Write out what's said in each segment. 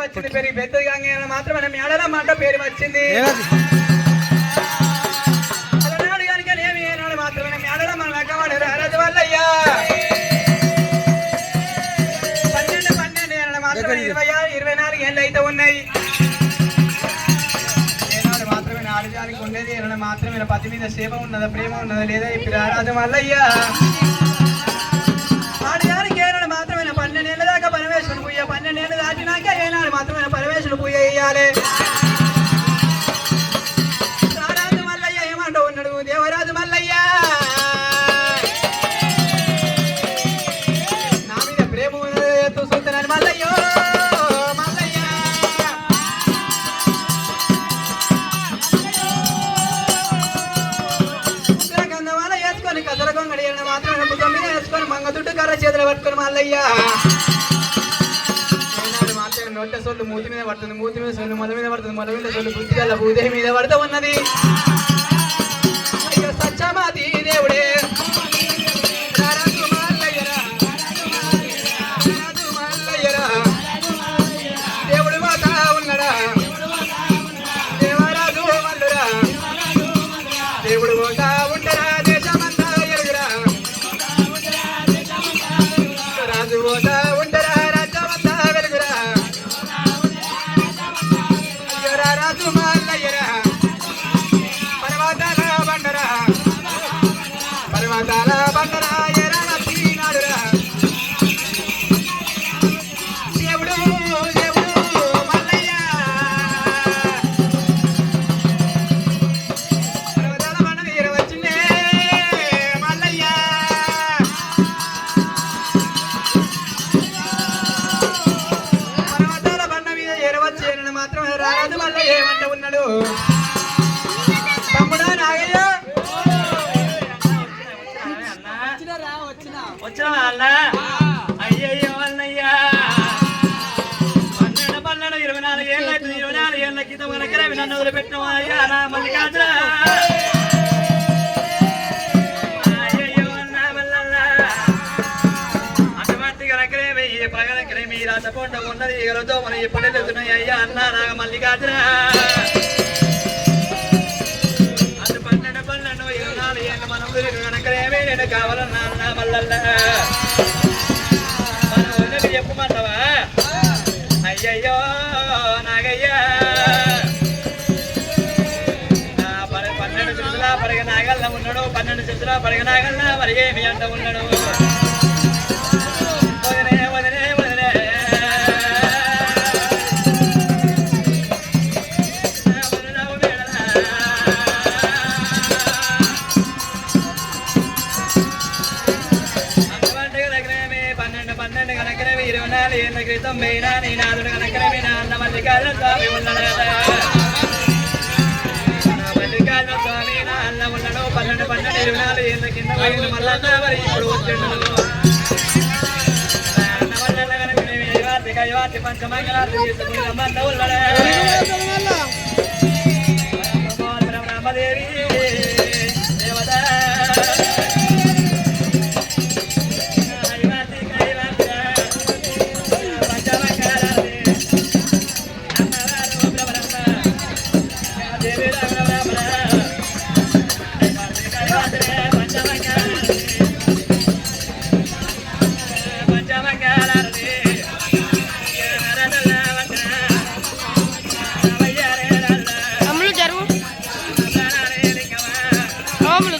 వచ్చింది పెరిగి పెద్దగా మాత్రమే మేడల మాట పేరు వచ్చింది అలనాడు కనుక ఏమి ఏనాడు మాత్రమే మేడల మన లెక్కవాడు రారాజు వల్లయ్యా 12 ఏనాడు మాత్రమే 24 ఏళ్ళు అయితే ఉన్నాయి ఏనాడు మాత్రమే ఆడజానికి ఉండేది ఏనాడు మాత్రమే పతి మీద సేవ ఉన్నదా ప్రేమ ఉన్నదా లేదా ఇప్పుడు రారాజు వల్లయ్యా ఆడజానికి ఏనాడు మాత్రమే 12 ఏళ్ళ దాకా పరమేశ్వరుడు పూజ 12 ఏళ్ళు దాటినాక ఏనాడు మాత్రమే పరమేశ్వరుడు పూజ చేయాలి రారాజు మల్లయ్య ఏమంటూ ఉన్నాడు దేవరాజు మల్లయ్య నా మీద ప్రేమ చూస్తున్నాను మల్లయ్యో మల్లయ్య గంధమాల వేసుకొని కథల కొంగడి మాత్రమే ముఖం మీద వేసుకొని మంగతుట్టు కర్ర చేతులు పట్టుకొని మల్లయ్య నొట్ట సొల్లు మూతి మీద పడుతుంది మూతి మీద సొల్లు మొల మీద పడుతుంది మొల మీద సొల్లు బుద్ధిగల భూదేవి మీద పడుతూ ఉన్నది అయ్యో సత్యమాతి దేవుడే దేవుడు మాత ఉన్నడా దేవరాజు మల్లురా దేవుడు మోత ఉండరా దేశమంతా ఎరుగురా రాజు మోత ఉండరా రాజ్యమంతా వెలుగురా రాజు మల్లయ్యరా పర్వతాల బండరా ఎరా నచ్చినాడురా దేవుడు మల్లయ్య పర్వతాల బండ మీద వచ్చిందే మల్లయ్య పర్వతాల బండ మీద ఎరవచ్చేనని మాత్రమే రారాజు మల్లయ్య ఏమంట ఉన్నాడు తమ్ముడా నాగయ్య వచ్చిన అయ్యయ్యో అన్నయ్యా 12 24 ఏళ్ళు అవుతుంది 24 ఏళ్ళ క్రితం కనుక నన్ను వదిలిపెట్టిన అయ్యా నా మల్లికార్జున అయ్యయ్యో అన్న మల్లన్న అటువంటి కనుకనే వెయ్యి పగలకనే మీ రాసపోండ ఉన్నది ఈగలతో మనం ఎప్పుడు వెళ్తున్నాయి అయ్యా అన్న నాగ మల్లికార్జున అది 12 24 ఏళ్ళు మనం కనుకనేమే నేను కావాలన్నా అన్న మల్లన్న మన ఉన్నది చెప్పమంటావా అయ్యయ్యో నాగయ్యా 12 చెంచుల పరిగ నాగల్ల ఉన్నాడు 12 చెంచుల పరిగ నాగల్ల మరి ఏమి అంట ఉన్నాడు వదినే వదినే వదినే క్రితం పోయినా నీ నాదుడు కనుకనే నా అన్న మల్లికార్జున స్వామి ఉన్నాడు మల్లికార్జున స్వామి నా అన్న ఉన్నాడు 12 24 ఏళ్ళ కింద పోయింది మల్లన్న మరి ఇప్పుడు వచ్చిండు అన్న మల్లన్న కనుకనే కైవాతి పంచమంగళాలు తీసుకుని రమ్మన్న ఉన్నాడు రామదేవి దేవత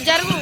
జరుగు